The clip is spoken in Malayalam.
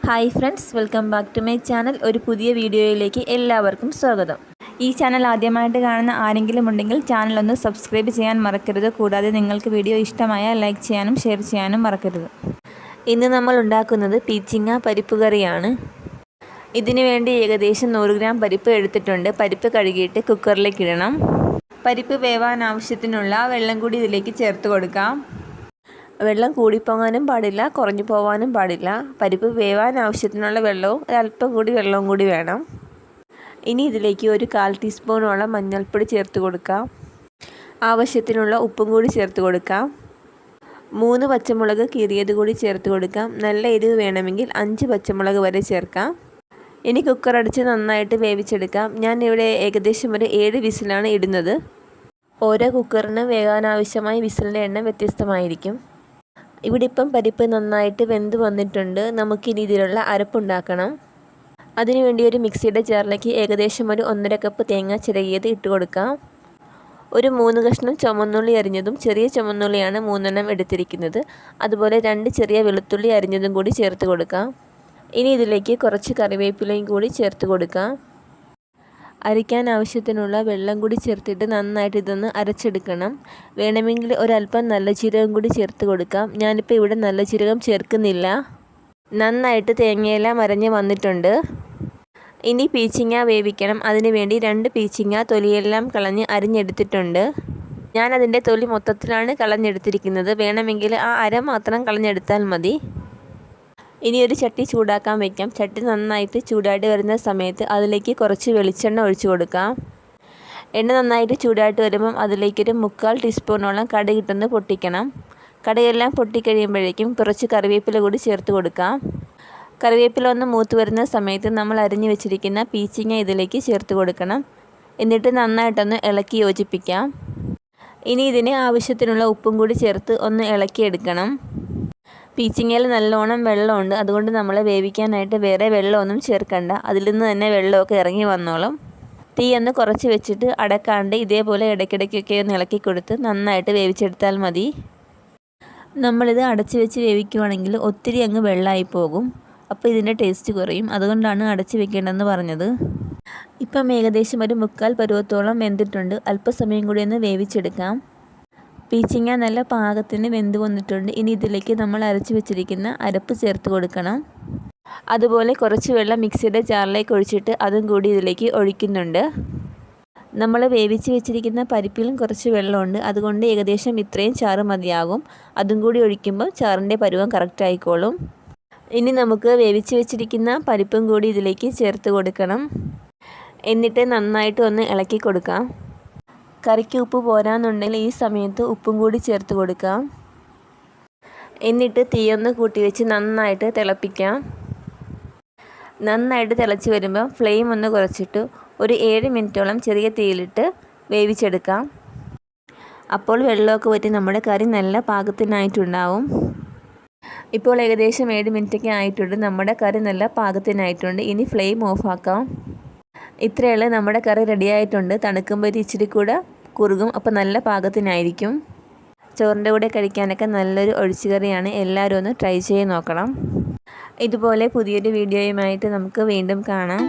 Hi friends, welcome back to my channel. ഒരു പുതിയ വീഡിയോയിലേക്ക് എല്ലാവർക്കും സ്വാഗതം. ഈ ചാനൽ ആദ്യമായിട്ട് കാണുന്ന ആരെങ്കിലും ഉണ്ടെങ്കിൽ ചാനൽ ഒന്ന് സബ്സ്ക്രൈബ് ചെയ്യാൻ മറക്കരുത്. കൂടാതെ നിങ്ങൾക്ക് വീഡിയോ ഇഷ്ടമായാൽ ലൈക്ക് ചെയ്യാനും ഷെയർ ചെയ്യാനും മറക്കരുത്. ഇന്ന് നമ്മൾ ഉണ്ടാക്കുന്നത് പീച്ചിങ്ങ പരിപ്പ് കറിയാണ്. ഇതിനു വേണ്ടി ഏകദേശം 100 ഗ്രാം പരിപ്പ് എടുത്തിട്ടുണ്ട്. പരിപ്പ് കഴുകിയിട്ട് കുക്കറിലേക്ക് ഇടണം. പരിപ്പ് വേവാൻ ആവശ്യത്തിനുള്ള വെള്ളം കൂടി ഇതിലേക്ക് ചേർത്ത് കൊടുക്കാം. വെള്ളം കൂടിപ്പോകാനും പാടില്ല, കുറഞ്ഞു പോകാനും പാടില്ല. പരിപ്പ് വേവാൻ ആവശ്യത്തിനുള്ള വെള്ളവും ഒരല്പം കൂടി വെള്ളവും കൂടി വേണം. ഇനി ഇതിലേക്ക് ഒരു 1/4 ടീസ്പൂണോളം മഞ്ഞൾപ്പൊടി ചേർത്ത് കൊടുക്കാം. ആവശ്യത്തിനുള്ള ഉപ്പും കൂടി ചേർത്ത് കൊടുക്കാം. 3 പച്ചമുളക് കീറിയത് കൂടി ചേർത്ത് കൊടുക്കാം. നല്ല എരിവ് വേണമെങ്കിൽ 5 പച്ചമുളക് വരെ ചേർക്കാം. ഇനി കുക്കർ അടിച്ച് നന്നായിട്ട് വേവിച്ചെടുക്കാം. ഞാൻ ഇവിടെ ഏകദേശം ഒരു 7 വിസിലാണ് ഇടുന്നത്. ഓരോ കുക്കറിനും വേകാനാവശ്യമായ വിസിലിൻ്റെ എണ്ണം വ്യത്യസ്തമായിരിക്കും. ഇവിടെ ഇപ്പം പരിപ്പ് നന്നായിട്ട് വെന്ത് വന്നിട്ടുണ്ട്. നമുക്കിനി ഇതിലുള്ള അരപ്പുണ്ടാക്കണം. അതിനുവേണ്ടി ഒരു മിക്സിയുടെ ജാറിലേക്ക് ഏകദേശം ഒരു 1.5 കപ്പ് തേങ്ങ ചിരകിയത് ഇട്ട് കൊടുക്കാം. ഒരു 3 കഷ്ണം ചുമന്നുള്ളി അരിഞ്ഞതും, ചെറിയ ചുമന്നുള്ളിയാണ് 3 എണ്ണം എടുത്തിരിക്കുന്നത്. അതുപോലെ 2 ചെറിയ വെളുത്തുള്ളി അരിഞ്ഞതും കൂടി ചേർത്ത് കൊടുക്കാം. ഇനി ഇതിലേക്ക് കുറച്ച് കറിവേപ്പിലയും കൂടി ചേർത്ത് കൊടുക്കാം. അരയ്ക്കാൻ ആവശ്യത്തിനുള്ള വെള്ളം കൂടി ചേർത്തിട്ട് നന്നായിട്ട് ഇതൊന്ന് അരച്ചെടുക്കണം. വേണമെങ്കിൽ ഒരല്പം നല്ല ജീരകം കൂടി ചേർത്ത് കൊടുക്കാം. ഞാനിപ്പോൾ ഇവിടെ നല്ല ജീരകം ചേർക്കുന്നില്ല. നന്നായിട്ട് തേങ്ങയെല്ലാം അരഞ്ഞ് വന്നിട്ടുണ്ട്. ഇനി പീച്ചിങ്ങ വേവിക്കണം. അതിനുവേണ്ടി 2 പീച്ചിങ്ങ തൊലിയെല്ലാം കളഞ്ഞ് അരിഞ്ഞെടുത്തിട്ടുണ്ട്. ഞാനതിൻ്റെ തൊലി മൊത്തത്തിലാണ് കളഞ്ഞെടുത്തിരിക്കുന്നത്. വേണമെങ്കിൽ ആ അര മാത്രം കളഞ്ഞെടുത്താൽ മതി. ഇനി ഒരു ചട്ടി ചൂടാക്കാൻ വയ്ക്കാം. ചട്ടി നന്നായിട്ട് ചൂടായിട്ട് വരുന്ന സമയത്ത് അതിലേക്ക് കുറച്ച് വെളിച്ചെണ്ണ ഒഴിച്ചു കൊടുക്കാം. എണ്ണ നന്നായിട്ട് ചൂടായിട്ട് വരുമ്പം അതിലേക്കൊരു 3/4 ടീസ്പൂണോളം കടുകിട്ടൊന്ന് പൊട്ടിക്കണം. കടുകെല്ലാം പൊട്ടിക്കഴിയുമ്പോഴേക്കും കുറച്ച് കറിവേപ്പില കൂടി ചേർത്ത് കൊടുക്കാം. കറിവേപ്പില ഒന്ന് മൂത്ത് വരുന്ന സമയത്ത് നമ്മൾ അരിഞ്ഞു വെച്ചിരിക്കുന്ന പീച്ചിങ്ങ ഇതിലേക്ക് ചേർത്ത് കൊടുക്കണം. എന്നിട്ട് നന്നായിട്ടൊന്ന് ഇളക്കി യോജിപ്പിക്കാം. ഇനി ഇതിന് ആവശ്യത്തിനുള്ള ഉപ്പും കൂടി ചേർത്ത് ഒന്ന് ഇളക്കിയെടുക്കണം. പീച്ചിങ്ങയിൽ നല്ലോണം വെള്ളമുണ്ട്. അതുകൊണ്ട് നമ്മൾ വേവിക്കാനായിട്ട് വേറെ വെള്ളമൊന്നും ചേർക്കണ്ട. അതിൽ നിന്ന് തന്നെ വെള്ളമൊക്കെ ഇറങ്ങി വന്നോളും. തീ ഒന്ന് കുറച്ച് വെച്ചിട്ട് അടക്കാണ്ട് ഇതേപോലെ ഇടയ്ക്കിടയ്ക്കൊക്കെ ഒന്ന് ഇളക്കി കൊടുത്ത് നന്നായിട്ട് വേവിച്ചെടുത്താൽ മതി. നമ്മളിത് അടച്ച് വെച്ച് വേവിക്കുവാണെങ്കിൽ ഒത്തിരി അങ്ങ് വെള്ളമായി പോകും. അപ്പോൾ ഇതിൻ്റെ ടേസ്റ്റ് കുറയും. അതുകൊണ്ടാണ് അടച്ച് വെക്കേണ്ടതെന്ന് പറഞ്ഞത്. ഇപ്പം ഏകദേശം ഒരു 3/4 പരുവത്തോളം വെന്തിട്ടുണ്ട്. അല്പസമയം കൂടി ഒന്ന് വേവിച്ചെടുക്കാം. പീച്ചിങ്ങ നല്ല പാകത്തിന് വെന്ത് വന്നിട്ടുണ്ട്. ഇനി ഇതിലേക്ക് നമ്മൾ അരച്ച് വെച്ചിരിക്കുന്ന അരപ്പ് ചേർത്ത് കൊടുക്കണം. അതുപോലെ കുറച്ച് വെള്ളം മിക്സിയുടെ ജാറിലേക്ക് ഒഴിച്ചിട്ട് അതും കൂടി ഇതിലേക്ക് ഒഴിക്കുന്നുണ്ട്. നമ്മൾ വേവിച്ച് വെച്ചിരിക്കുന്ന പരിപ്പിലും കുറച്ച് വെള്ളമുണ്ട്. അതുകൊണ്ട് ഏകദേശം ഇത്രയും ചാറ് മതിയാകും. അതും കൂടി ഒഴിക്കുമ്പോൾ ചാറിൻ്റെ പരുവം കറക്റ്റ് ആയിക്കോളും. ഇനി നമുക്ക് വേവിച്ച് വെച്ചിരിക്കുന്ന പരിപ്പും കൂടി ഇതിലേക്ക് ചേർത്ത് കൊടുക്കണം. എന്നിട്ട് നന്നായിട്ട് ഒന്ന് ഇളക്കി കൊടുക്കാം. കറിക്ക് ഉപ്പ് പോരാന്നുണ്ടെങ്കിൽ ഈ സമയത്ത് ഉപ്പും കൂടി ചേർത്ത് കൊടുക്കാം. എന്നിട്ട് തീയൊന്ന് കൂട്ടി വെച്ച് നന്നായിട്ട് തിളപ്പിക്കാം. നന്നായിട്ട് തിളച്ച് വരുമ്പോൾ ഫ്ലെയിം ഒന്ന് കുറച്ചിട്ട് ഒരു 7 മിനിറ്റോളം ചെറിയ തീയിലിട്ട് വേവിച്ചെടുക്കാം. അപ്പോൾ വെള്ളമൊക്കെ വറ്റി നമ്മുടെ കറി നല്ല പാകത്തിനായിട്ടുണ്ടാവും. ഇപ്പോൾ ഏകദേശം 7 മിനിറ്റൊക്കെ ആയിട്ടുണ്ട്. നമ്മുടെ കറി നല്ല പാകത്തിനായിട്ടുണ്ട്. ഇനി ഫ്ലെയിം ഓഫാക്കാം. ഇത്രയുള്ള നമ്മുടെ കറി റെഡിയായിട്ടുണ്ട്. തണുക്കുമ്പോൾ ഇത് ഇച്ചിരി കൂടെ കുറുകും. അപ്പോൾ നല്ല പാകത്തിനായിരിക്കും. ചോറിൻ്റെ കൂടെ കഴിക്കാനൊക്കെ നല്ലൊരു ഒഴിച്ചുകറിയാണ്. എല്ലാവരും ഒന്ന് ട്രൈ ചെയ്ത് നോക്കണം. ഇതുപോലെ പുതിയൊരു വീഡിയോയുമായിട്ട് നമുക്ക് വീണ്ടും കാണാം.